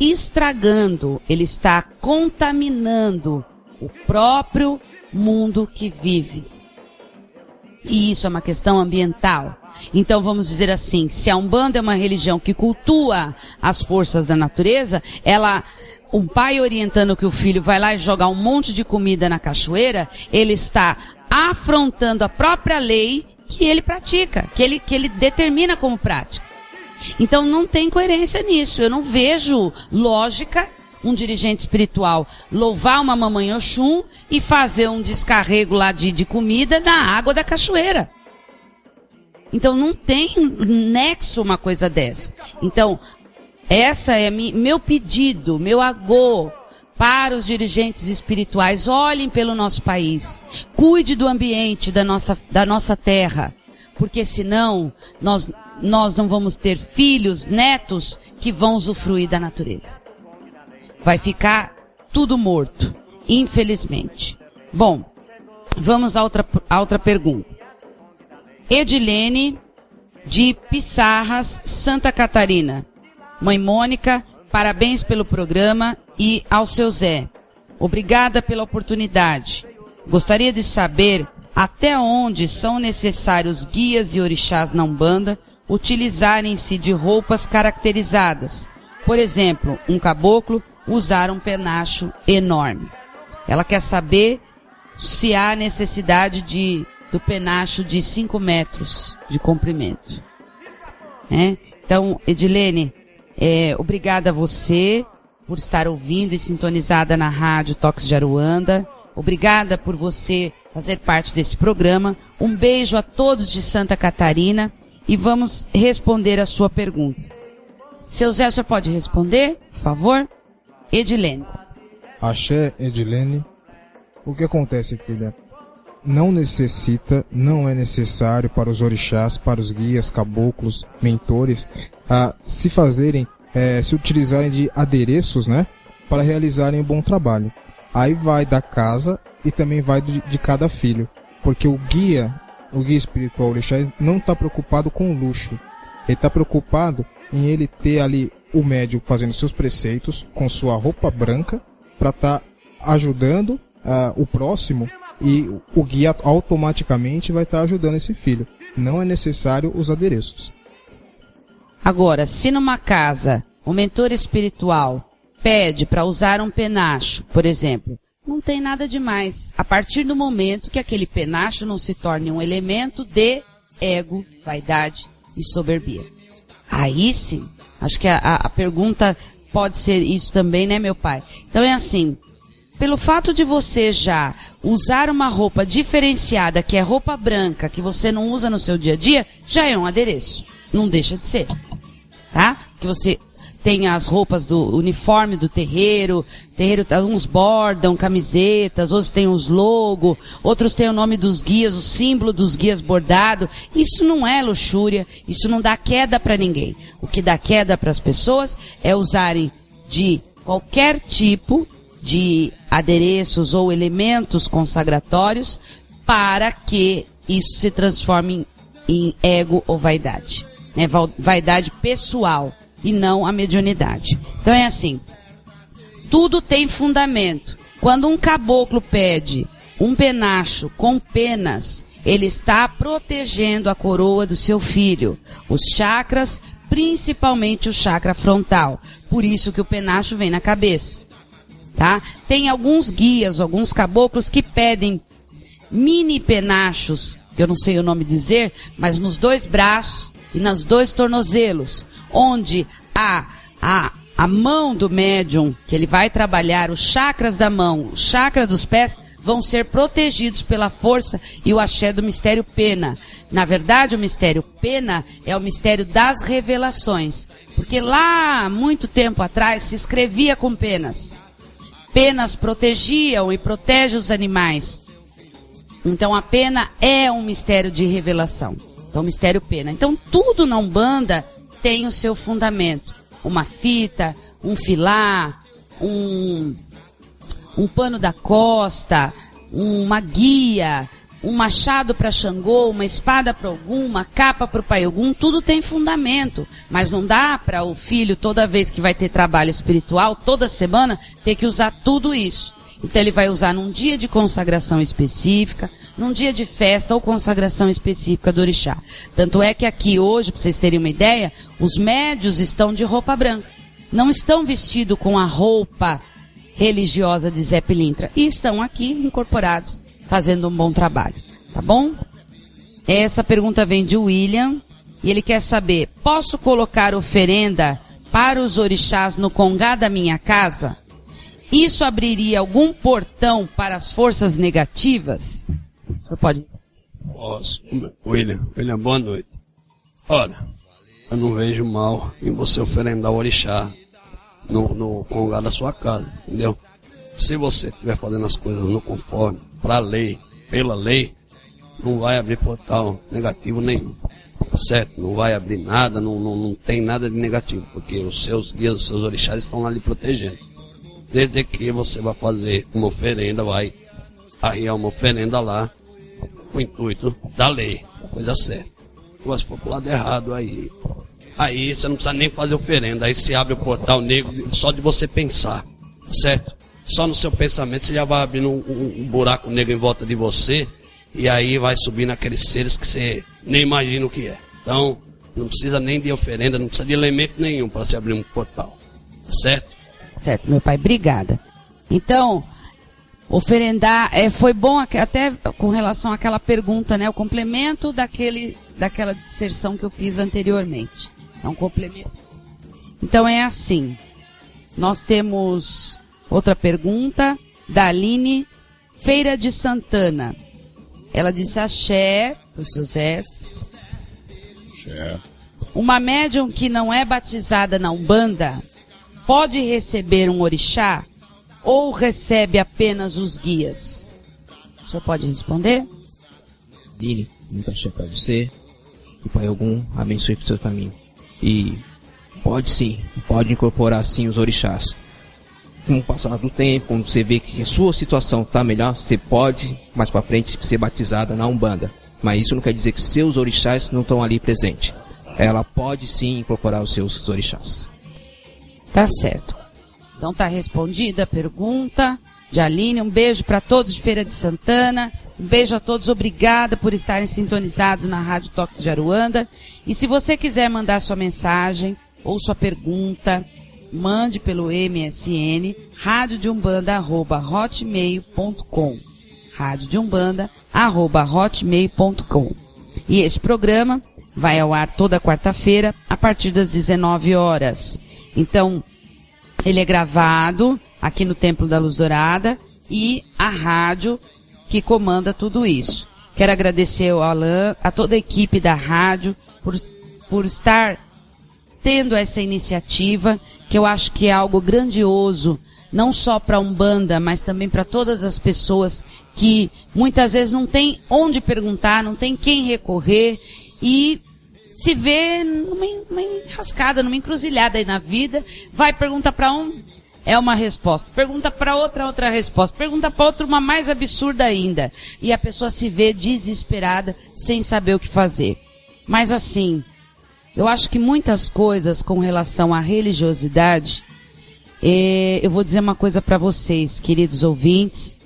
estragando, ele está contaminando o próprio mundo que vive. E isso é uma questão ambiental. Então vamos dizer assim, se a Umbanda é uma religião que cultua as forças da natureza, ela um pai orientando que o filho vai lá e jogar um monte de comida na cachoeira, ele está afrontando a própria lei que ele pratica, que ele determina como prática. Então não tem coerência nisso. Eu não vejo lógica um dirigente espiritual louvar uma mamãe Oxum e fazer um descarrego lá de comida na água da cachoeira. Então não tem nexo uma coisa dessa. Então, essa é meu pedido, meu agô para os dirigentes espirituais. Olhem pelo nosso país. Cuide do ambiente da nossa terra. Porque senão nós não vamos ter filhos, netos que vão usufruir da natureza. Vai ficar tudo morto, infelizmente. Bom, vamos a outra pergunta. Edilene, de Pissarras, Santa Catarina. Mãe Mônica, parabéns pelo programa e ao seu Zé. Obrigada pela oportunidade. Gostaria de saber até onde são necessários guias e orixás na Umbanda utilizarem-se de roupas caracterizadas. Por exemplo, um caboclo usar um penacho enorme. Ela quer saber se há necessidade do penacho de 5 metros de comprimento. Então, Edilene, obrigada a você por estar ouvindo e sintonizada na rádio Toques de Aruanda. Obrigada por você fazer parte desse programa. Um beijo a todos de Santa Catarina e vamos responder a sua pergunta. Seu Zé, o senhor pode responder, por favor? Edilene. Axé, Edilene. O que acontece, filha? Não é necessário para os orixás, para os guias, caboclos, mentores, se utilizarem de adereços, né? Para realizarem um bom trabalho. Aí vai da casa e também vai de cada filho. Porque o guia espiritual, o orixá, não está preocupado com o luxo. Ele está preocupado em ele ter ali o médium fazendo seus preceitos com sua roupa branca para estar ajudando o próximo, e o guia automaticamente vai estar ajudando esse filho. Não é necessário os adereços. Agora, se numa casa o mentor espiritual pede para usar um penacho, por exemplo, não tem nada demais. A partir do momento que aquele penacho não se torne um elemento de ego, vaidade e soberbia. Aí sim, acho que a pergunta pode ser isso também, né, meu pai? Então é assim, pelo fato de você já usar uma roupa diferenciada, que é roupa branca, que você não usa no seu dia a dia, já é um adereço. Não deixa de ser. Tá? Que você tem as roupas do uniforme do terreiro, uns bordam camisetas, outros têm os logos, outros têm o nome dos guias, o símbolo dos guias bordado. Isso não é luxúria, isso não dá queda para ninguém. O que dá queda para as pessoas é usarem de qualquer tipo de adereços ou elementos consagratórios para que isso se transforme em ego ou vaidade. Né? Vaidade pessoal e não a mediunidade. Então é assim, tudo tem fundamento. Quando um caboclo pede um penacho com penas, ele está protegendo a coroa do seu filho, os chakras, principalmente o chakra frontal. Por isso que o penacho vem na cabeça. Tá? Tem alguns guias, alguns caboclos que pedem mini penachos, que eu não sei o nome dizer, mas nos 2 braços e nos 2 tornozelos, onde a mão do médium, que ele vai trabalhar, os chakras da mão, o chakra dos pés, vão ser protegidos pela força e o axé do mistério pena. Na verdade, o mistério pena é o mistério das revelações, porque lá, muito tempo atrás, se escrevia com penas. Penas protegiam e protegem os animais. Então a pena é um mistério de revelação. Então, mistério pena. Então, tudo na Umbanda tem o seu fundamento. Uma fita, um filá, um pano da costa, uma guia, um machado para Xangô, uma espada para Ogum, uma capa para o Pai Ogum, tudo tem fundamento. Mas não dá para o filho, toda vez que vai ter trabalho espiritual, toda semana, ter que usar tudo isso. Então ele vai usar num dia de consagração específica, num dia de festa ou consagração específica do orixá. Tanto é que aqui hoje, para vocês terem uma ideia, os médios estão de roupa branca. Não estão vestidos com a roupa religiosa de Zé Pilintra. E estão aqui incorporados, fazendo um bom trabalho. Tá bom? Essa pergunta vem de William. E ele quer saber, posso colocar oferenda para os orixás no congá da minha casa? Isso abriria algum portão para as forças negativas? Você pode? Posso. William, boa noite. Olha, eu não vejo mal em você oferendar o orixá no congá da sua casa, entendeu? Se você estiver fazendo as coisas no conforme, para a lei, pela lei, não vai abrir portal negativo nenhum. Certo? Não vai abrir nada, não tem nada de negativo, porque os seus guias, os seus orixás estão lá lhe protegendo. Desde que você vai fazer uma oferenda, vai arriar uma oferenda lá, com o intuito da lei, da coisa certa. Agora, se for pro lado errado, aí você não precisa nem fazer oferenda, aí se abre o portal negro só de você pensar, certo? Só no seu pensamento você já vai abrindo um buraco negro em volta de você, e aí vai subindo aqueles seres que você nem imagina o que é. Então, não precisa nem de oferenda, não precisa de elemento nenhum para se abrir um portal, certo? Certo, meu pai, obrigada. Então, oferendar, foi bom até com relação àquela pergunta, né? O complemento daquela disserção que eu fiz anteriormente. É um complemento. Então é assim, nós temos outra pergunta da Aline Feira de Santana. Ela disse axé, para os seus Zés. Axé. Uma médium que não é batizada na Umbanda pode receber um orixá ou recebe apenas os guias? O senhor pode responder? Aline, muito axé para você. E Pai Ogum abençoe o seu caminho. E pode incorporar sim os orixás. Com o passar do tempo, quando você vê que a sua situação está melhor, você pode, mais para frente, ser batizada na Umbanda. Mas isso não quer dizer que seus orixás não estão ali presentes. Ela pode sim incorporar os seus orixás. Tá certo. Então tá respondida a pergunta de Aline. Um beijo para todos de Feira de Santana. Um beijo a todos. Obrigada por estarem sintonizados na Rádio Toques de Aruanda. E se você quiser mandar sua mensagem ou sua pergunta, mande pelo MSN radiodeumbanda@hotmail.com radiodeumbanda@hotmail.com. E esse programa vai ao ar toda quarta-feira a partir das 19 horas. Então, ele é gravado aqui no Templo da Luz Dourada e a rádio que comanda tudo isso. Quero agradecer ao Alain, a toda a equipe da rádio por estar tendo essa iniciativa, que eu acho que é algo grandioso, não só para a Umbanda, mas também para todas as pessoas que muitas vezes não tem onde perguntar, não tem quem recorrer e se vê numa enrascada, numa encruzilhada aí na vida, vai perguntar para um, é uma resposta, pergunta para outra resposta, pergunta para outro, uma mais absurda ainda, e a pessoa se vê desesperada, sem saber o que fazer. Mas assim, eu acho que muitas coisas com relação à religiosidade, eu vou dizer uma coisa para vocês, queridos ouvintes,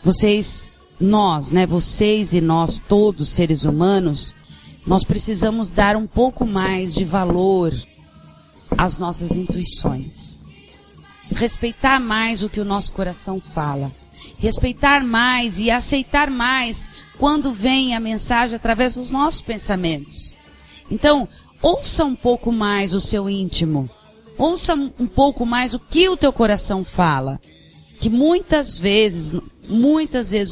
vocês e nós, todos seres humanos, nós precisamos dar um pouco mais de valor às nossas intuições. Respeitar mais o que o nosso coração fala. Respeitar mais e aceitar mais quando vem a mensagem através dos nossos pensamentos. Então, ouça um pouco mais o seu íntimo. Ouça um pouco mais o que o teu coração fala. Que muitas vezes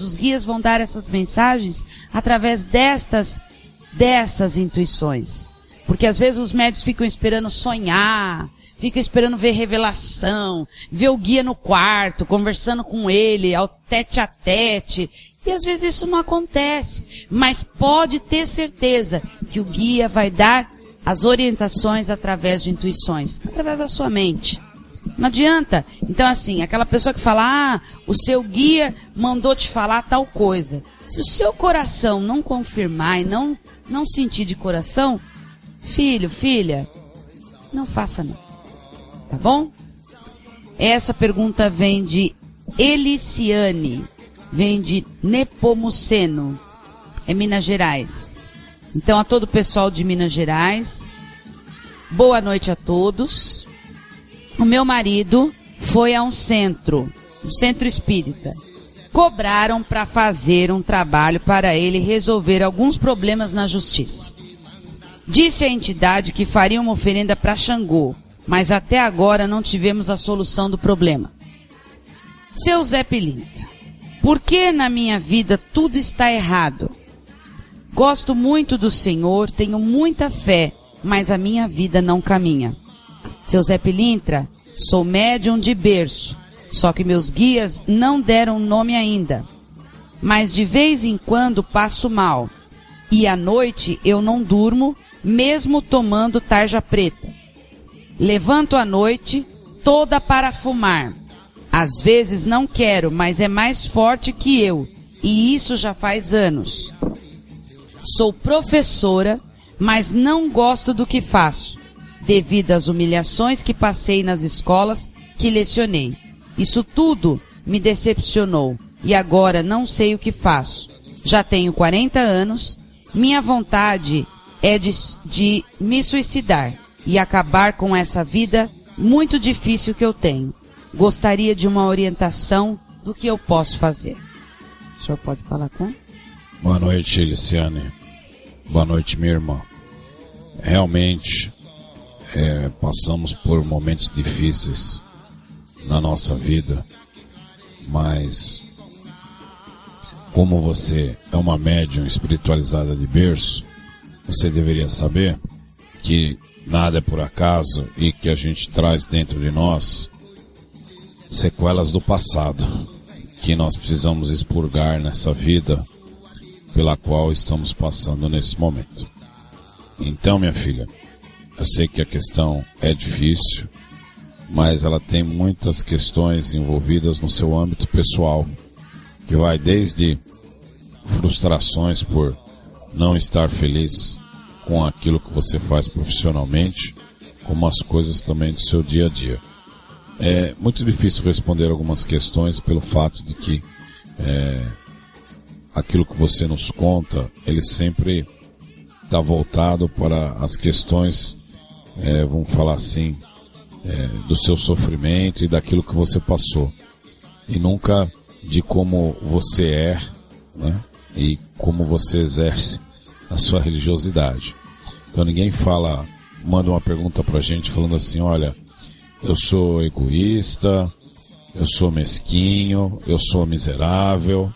os guias vão dar essas mensagens através dessas intuições. Porque às vezes os médiuns ficam esperando sonhar, ficam esperando ver revelação, ver o guia no quarto, conversando com ele, ao tete a tete. E às vezes isso não acontece. Mas pode ter certeza que o guia vai dar as orientações através de intuições, através da sua mente. Não adianta. Então assim, aquela pessoa que fala, o seu guia mandou te falar tal coisa. Se o seu coração não confirmar e não sentir de coração, filho, filha, não faça não. Tá bom? Essa pergunta vem de Eliciane, vem de Nepomuceno, é Minas Gerais. Então a todo o pessoal de Minas Gerais, boa noite a todos. O meu marido foi a um centro espírita. Cobraram para fazer um trabalho para ele resolver alguns problemas na justiça. Disse a entidade que faria uma oferenda para Xangô, mas até agora não tivemos a solução do problema. Seu Zé Pilintra, por que na minha vida tudo está errado? Gosto muito do Senhor, tenho muita fé, mas a minha vida não caminha. Seu Zé Pilintra, sou médium de berço, só que meus guias não deram nome ainda. Mas de vez em quando passo mal, e à noite eu não durmo, mesmo tomando tarja preta. Levanto à noite, toda para fumar. Às vezes não quero, mas é mais forte que eu, e isso já faz anos. Sou professora, mas não gosto do que faço, devido às humilhações que passei nas escolas que lecionei. Isso tudo me decepcionou, e agora não sei o que faço. Já tenho 40 anos, minha vontade é de me suicidar e acabar com essa vida muito difícil que eu tenho. Gostaria de uma orientação do que eu posso fazer. O senhor pode falar com? Boa noite, Eliciane. Boa noite, minha irmã. Realmente, passamos por momentos difíceis na nossa vida, mas como você é uma médium espiritualizada de berço, você deveria saber que nada é por acaso e que a gente traz dentro de nós sequelas do passado que nós precisamos expurgar nessa vida pela qual estamos passando nesse momento. Então, minha filha, eu sei que a questão é difícil, mas ela tem muitas questões envolvidas no seu âmbito pessoal, que vai desde frustrações por não estar feliz com aquilo que você faz profissionalmente, como as coisas também do seu dia a dia. É muito difícil responder algumas questões pelo fato de que aquilo que você nos conta, ele sempre está voltado para as questões, vamos falar assim, do seu sofrimento e daquilo que você passou, e nunca de como você é, né? E como você exerce a sua religiosidade. Então ninguém manda uma pergunta pra gente falando assim: olha, eu sou egoísta, eu sou mesquinho, eu sou miserável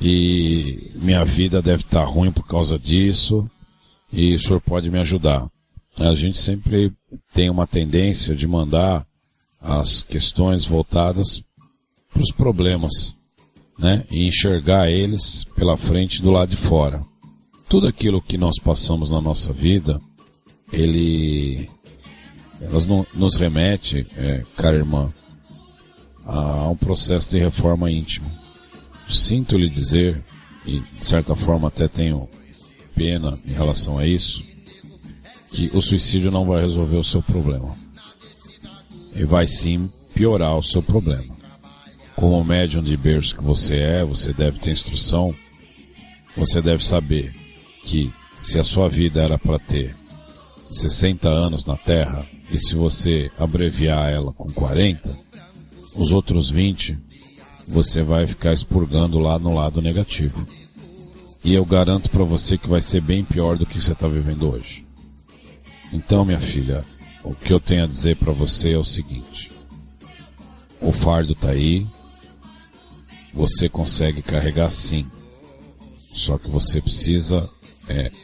e minha vida deve estar ruim por causa disso e o senhor pode me ajudar. A gente sempre tem uma tendência de mandar as questões voltadas para os problemas, né? E enxergar eles pela frente do lado de fora. Tudo aquilo que nós passamos na nossa vida, elas nos remete, cara irmã, a um processo de reforma íntima. Sinto lhe dizer, e de certa forma até tenho pena em relação a isso, que o suicídio não vai resolver o seu problema. E vai sim piorar o seu problema. Como médium de berço que você deve ter instrução, você deve saber que se a sua vida era para ter 60 anos na Terra, e se você abreviar ela com 40, os outros 20 você vai ficar expurgando lá no lado negativo. E eu garanto para você que vai ser bem pior do que você está vivendo hoje. Então, minha filha, o que eu tenho a dizer para você é o seguinte: o fardo está aí, você consegue carregar sim, só que você precisa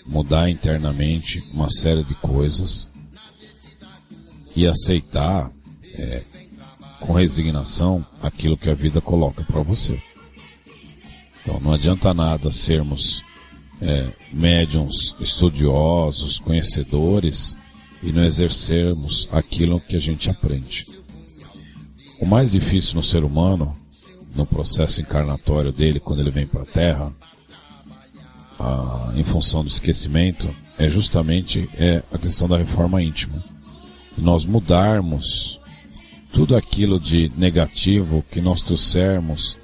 mudar internamente uma série de coisas e aceitar com resignação aquilo que a vida coloca para você. Então não adianta nada sermos médiuns estudiosos, conhecedores, e não exercermos aquilo que a gente aprende. O mais difícil no ser humano, no processo encarnatório dele, quando ele vem para a Terra, em função do esquecimento, é justamente a questão da reforma íntima. E nós mudarmos tudo aquilo de negativo que nós trouxemos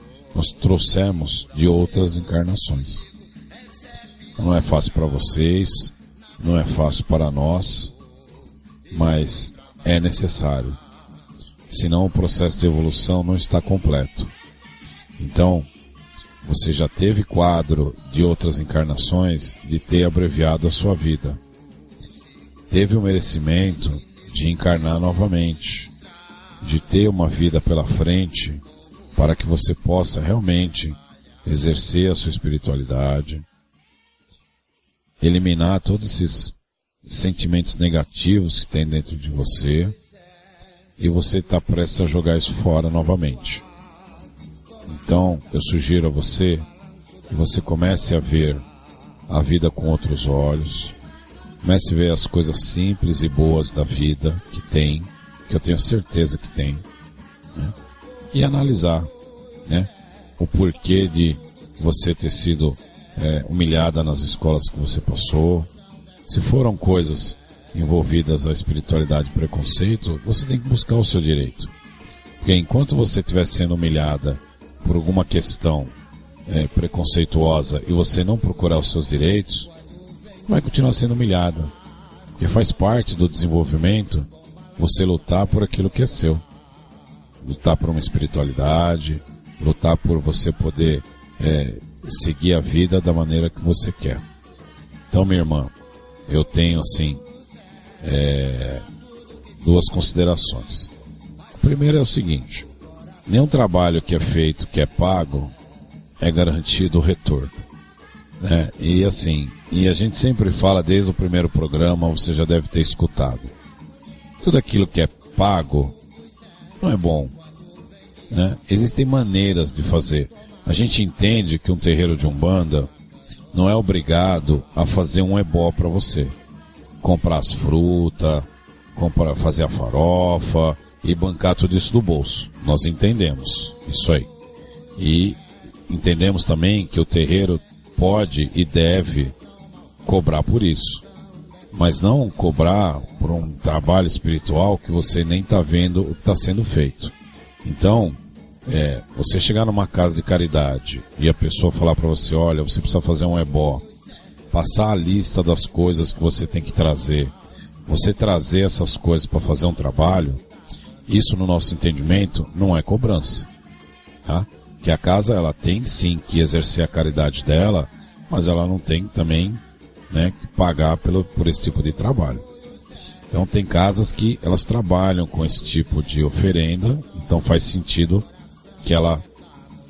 de outras encarnações. Não é fácil para vocês, não é fácil para nós, mas é necessário. senão o processo de evolução não está completo. Então, você já teve quadro de outras encarnações de ter abreviado a sua vida. Teve o merecimento de encarnar novamente, de ter uma vida pela frente, para que você possa realmente exercer a sua espiritualidade, eliminar todos esses sentimentos negativos que tem dentro de você, e você está prestes a jogar isso fora novamente. Então, eu sugiro a você que você comece a ver a vida com outros olhos, comece a ver as coisas simples e boas da vida que tem, que eu tenho certeza que tem, né? E analisar, né, o porquê de você ter sido humilhada nas escolas que você passou. Se foram coisas envolvidas à espiritualidade e preconceito, você tem que buscar o seu direito. Porque enquanto você estiver sendo humilhada por alguma questão preconceituosa e você não procurar os seus direitos, vai continuar sendo humilhada. Porque faz parte do desenvolvimento você lutar por aquilo que é seu. Lutar por uma espiritualidade, lutar por você poder seguir a vida da maneira que você quer. Então, minha irmã, eu tenho assim duas considerações. A primeira é o seguinte: nenhum trabalho que é feito, que é pago, é garantido o retorno, né? E assim, a gente sempre fala desde o primeiro programa, você já deve ter escutado, tudo aquilo que é pago não é bom, né? Existem maneiras de fazer. A gente entende que um terreiro de Umbanda não é obrigado a fazer um ebó para você, comprar as frutas, fazer a farofa e bancar tudo isso do bolso. Nós entendemos isso aí. E entendemos também que o terreiro pode e deve cobrar por isso, mas não cobrar por um trabalho espiritual que você nem está vendo o que está sendo feito. Então, você chegar numa casa de caridade e a pessoa falar para você: olha, você precisa fazer um ebó, passar a lista das coisas que você tem que trazer, você trazer essas coisas para fazer um trabalho, isso no nosso entendimento não é cobrança, tá? Que a casa ela tem sim que exercer a caridade dela, mas ela não tem também, né, que pagar por esse tipo de trabalho. Então tem casas que elas trabalham com esse tipo de oferenda, então faz sentido que ela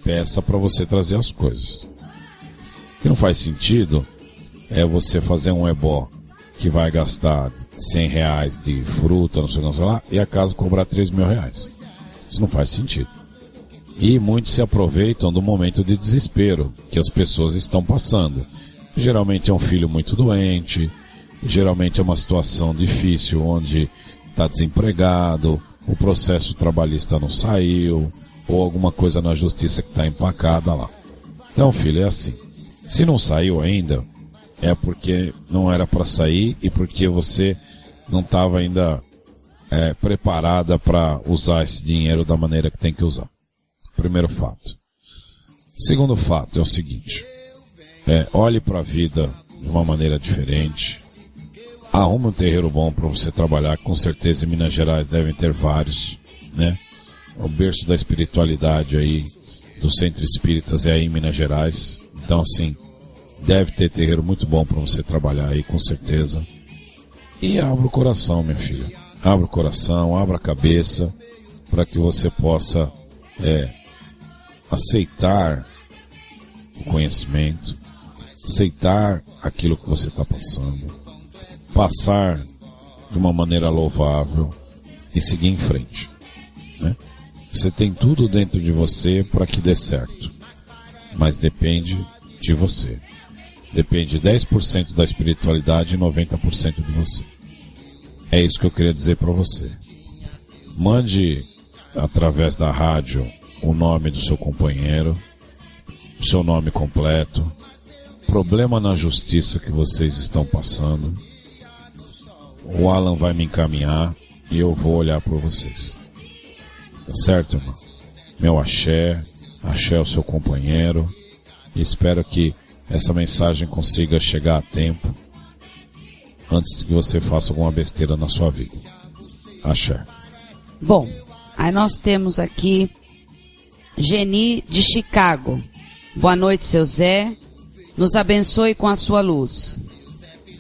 peça para você trazer as coisas. O que não faz sentido é você fazer um ebó que vai gastar R$100 de fruta, não sei o que lá, e a casa cobrar R$3.000. Isso não faz sentido. E muitos se aproveitam do momento de desespero que as pessoas estão passando. Geralmente é um filho muito doente, geralmente é uma situação difícil onde está desempregado, o processo trabalhista não saiu, ou alguma coisa na justiça que está empacada lá. Então, filho, é assim. Se não saiu ainda, é porque não era para sair e porque você não estava ainda preparada para usar esse dinheiro da maneira que tem que usar. Primeiro fato. Segundo fato é o seguinte: olhe para a vida de uma maneira diferente. Arrume um terreiro bom para você trabalhar. Com certeza em Minas Gerais devem ter vários, né? O berço da espiritualidade aí do Centro Espíritas é aí em Minas Gerais. Então, assim, deve ter terreiro muito bom para você trabalhar aí, com certeza. E abra o coração, minha filha. Abra o coração, abra a cabeça, para que você possa aceitar o conhecimento, aceitar aquilo que você está passando, passar de uma maneira louvável e seguir em frente, né? Você tem tudo dentro de você para que dê certo, mas depende de você. Depende 10% da espiritualidade e 90% de você. É isso que eu queria dizer para você. Mande através da rádio o nome do seu companheiro, o seu nome completo, problema na justiça que vocês estão passando. O Alan vai me encaminhar e eu vou olhar por vocês. Tá certo, irmão? Meu axé ao seu companheiro, e espero que essa mensagem consiga chegar a tempo antes de que você faça alguma besteira na sua vida. Axé. Bom, Aí nós temos aqui Geni de Chicago. Boa noite, seu Zé. Nos abençoe com a sua luz.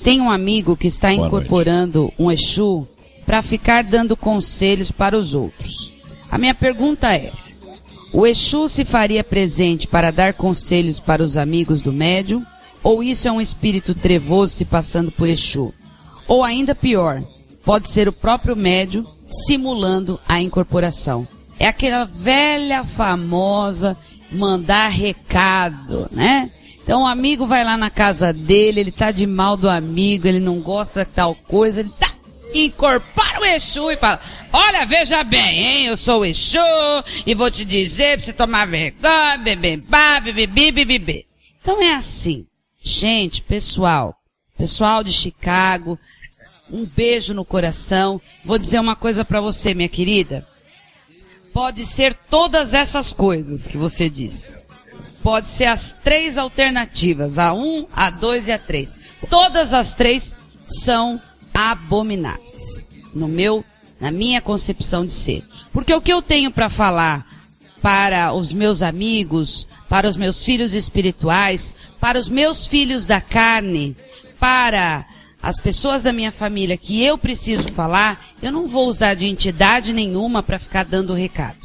Tem um amigo que está incorporando um Exu para ficar dando conselhos para os outros. A minha pergunta é: o Exu se faria presente para dar conselhos para os amigos do médium? Ou isso é um espírito trevoso se passando por Exu? Ou ainda pior, pode ser o próprio médium simulando a incorporação. É aquela velha famosa mandar recado, né? Então o amigo vai lá na casa dele, ele tá de mal do amigo, ele não gosta de tal coisa, ele incorpora o Exu e fala: olha, veja bem, hein, eu sou o Exu e vou te dizer pra você tomar vergonha, beber. Então é assim, gente, pessoal de Chicago, um beijo no coração. Vou dizer uma coisa pra você, minha querida. Pode ser todas essas coisas que você disse. Pode ser as 3 alternativas, a 1, a 2 e a 3. Todas as 3 são abomináveis, na minha concepção de ser. Porque o que eu tenho para falar para os meus amigos, para os meus filhos espirituais, para os meus filhos da carne, para as pessoas da minha família que eu preciso falar, eu não vou usar de entidade nenhuma para ficar dando recado,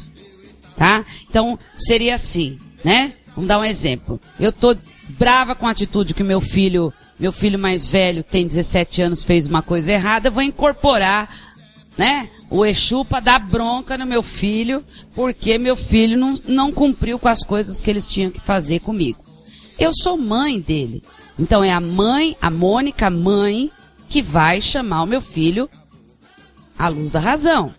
tá? Então, seria assim, né? Vamos dar um exemplo. Eu tô brava com a atitude que meu filho mais velho, tem 17 anos, fez uma coisa errada, eu vou incorporar, né, o Exu para dar bronca no meu filho, porque meu filho não cumpriu com as coisas que eles tinham que fazer comigo. Eu sou mãe dele. Então é a Mônica, mãe, que vai chamar o meu filho à luz da razão.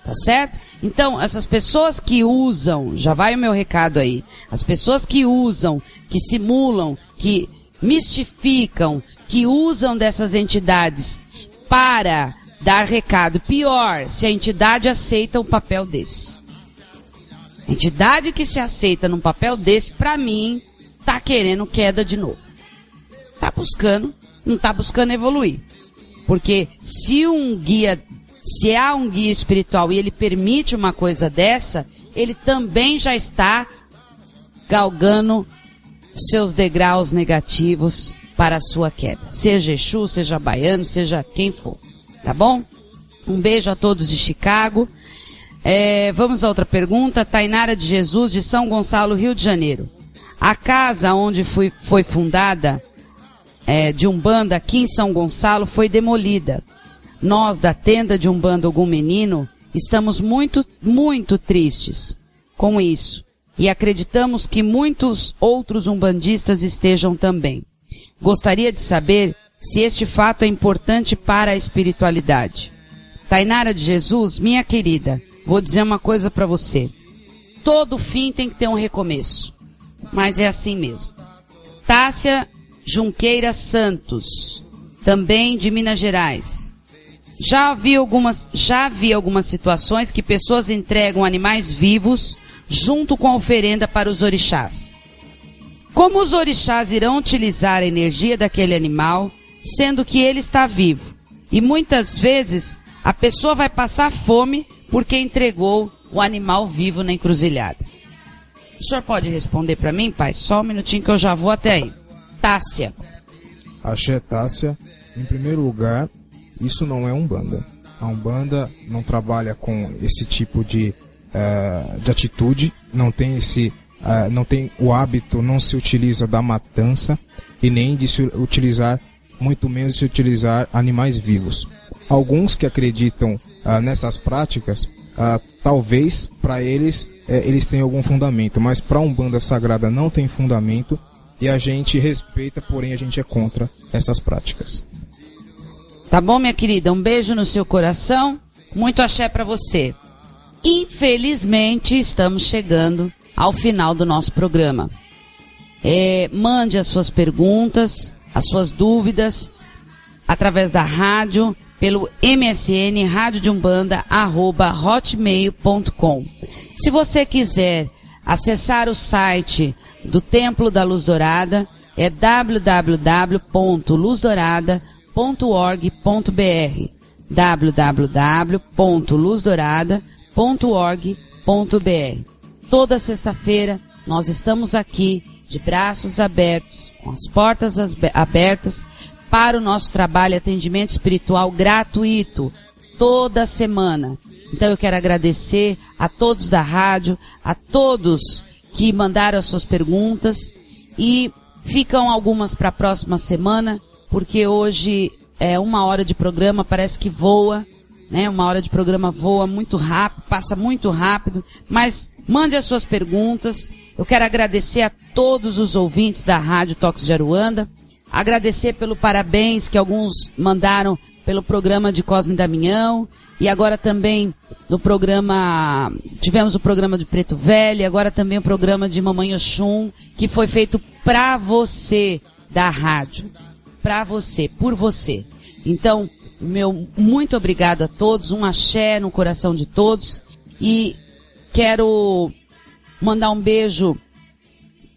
Tá certo? Então, essas pessoas que usam, já vai o meu recado aí, as pessoas que usam, que simulam, que mistificam, que usam dessas entidades para dar recado. Pior, se a entidade aceita um papel desse. A entidade que se aceita num papel desse, pra mim, tá querendo queda de novo. Tá buscando, não tá buscando evoluir. Porque se há um guia espiritual e ele permite uma coisa dessa, ele também já está galgando seus degraus negativos para a sua queda. Seja Exu, seja baiano, seja quem for. Tá bom? Um beijo a todos de Chicago. Vamos a outra pergunta. Tainara de Jesus, de São Gonçalo, Rio de Janeiro. A casa onde foi fundada de Umbanda aqui em São Gonçalo foi demolida. Nós, da tenda de Umbanda Ogum Menino, estamos muito, muito tristes com isso. E acreditamos que muitos outros umbandistas estejam também. Gostaria de saber se este fato é importante para a espiritualidade. Tainara de Jesus, minha querida, vou dizer uma coisa para você. Todo fim tem que ter um recomeço. Mas é assim mesmo. Tássia Junqueira Santos, também de Minas Gerais. Já vi algumas situações que pessoas entregam animais vivos junto com a oferenda para os orixás. Como os orixás irão utilizar a energia daquele animal, sendo que ele está vivo? E muitas vezes a pessoa vai passar fome porque entregou o animal vivo na encruzilhada. O senhor pode responder para mim, pai? Só um minutinho que eu já vou até aí. Tássia. Axé, Tássia. Em primeiro lugar, isso não é Umbanda. A Umbanda não trabalha com esse tipo de atitude, não tem o hábito, não se utiliza da matança e nem de se utilizar, muito menos se utilizar animais vivos. Alguns que acreditam nessas práticas, talvez para eles tenham algum fundamento, mas para a Umbanda Sagrada não tem fundamento e a gente respeita, porém a gente é contra essas práticas. Tá bom, minha querida? Um beijo no seu coração, muito axé para você. Infelizmente, estamos chegando ao final do nosso programa. Mande as suas perguntas, as suas dúvidas, através da rádio, pelo MSN radiodeumbanda@hotmail.com. Se você quiser acessar o site do Templo da Luz Dourada, é www.luzdourada.org.br www.luzdourada.org.br Toda sexta-feira nós estamos aqui de braços abertos, com as portas abertas para o nosso trabalho, atendimento espiritual gratuito, toda semana. Então eu quero agradecer a todos da rádio, a todos que mandaram as suas perguntas, e ficam algumas para a próxima semana, porque hoje é 1 hora de programa, parece que voa, né? 1 hora de programa voa muito rápido, passa muito rápido, mas mande as suas perguntas. Eu quero agradecer a todos os ouvintes da Rádio Toques de Aruanda, agradecer pelo parabéns que alguns mandaram pelo programa de Cosme e Damião, e agora também no programa, tivemos o programa de Preto Velho, agora também o programa de Mamãe Oxum, que foi feito pra você da rádio, pra você, por você. Então, meu muito obrigado a todos, um axé no coração de todos, e quero mandar um beijo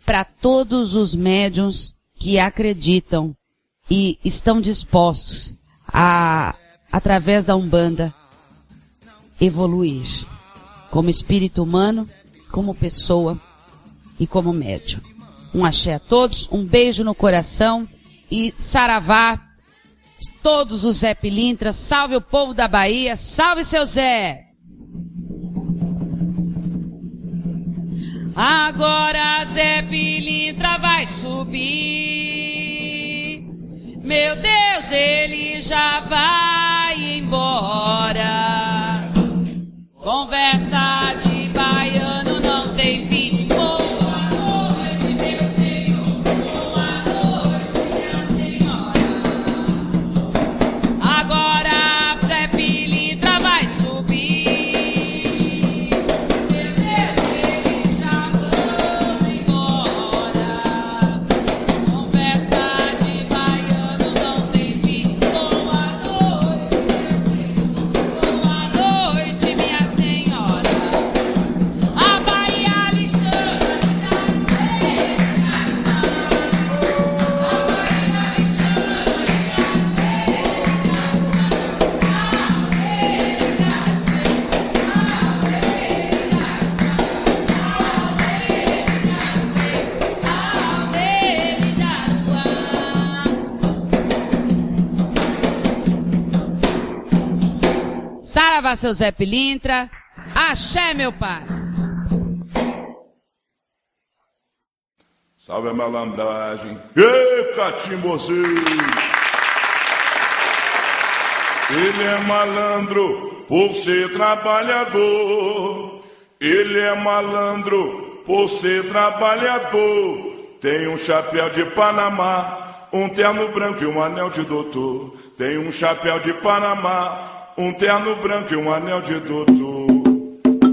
para todos os médiuns que acreditam e estão dispostos a, através da Umbanda, evoluir como espírito humano, como pessoa e como médium. Um axé a todos, um beijo no coração e saravá, todos os Zé Pilintras, salve o povo da Bahia, salve seu Zé! Agora Zé Pilintra vai subir, meu Deus, ele já vai embora. Conversa de baiano não tem fim. Boa noite, meu senhor. Boa noite, minha senhora. Agora Zé Pilintra vai subir, meu Deus, ele já vai embora. Conversa de baiano não tem fim. Boa noite, minha senhora. A Bahia Alexandre da Terra. A Bahia Alexandre Saravá, seu Zé Pilintra. Axé, meu pai. Salve a malandragem. Ê, catimbozinho! Ele é malandro por ser trabalhador. Ele é malandro por ser trabalhador. Tem um chapéu de Panamá, um terno branco e um anel de doutor. Tem um chapéu de Panamá, um terno branco e um anel de doutor.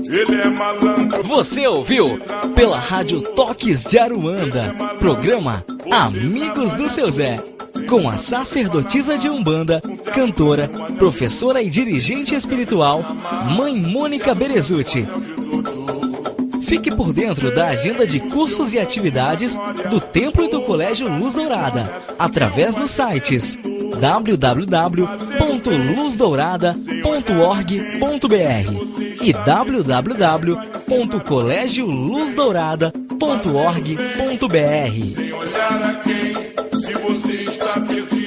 Ele é malandro. Você ouviu pela Rádio Toques de Aruanda, programa Amigos do Seu Zé, com a sacerdotisa de Umbanda, cantora, professora e dirigente espiritual, Mãe Mônica Berezutti. Fique por dentro da agenda de cursos e atividades do Templo e do Colégio Luz Dourada, através dos sites www.luzdourada.org.br e www.colegioluzdourada.org.br. Sem olhar a quem, se você está perdido.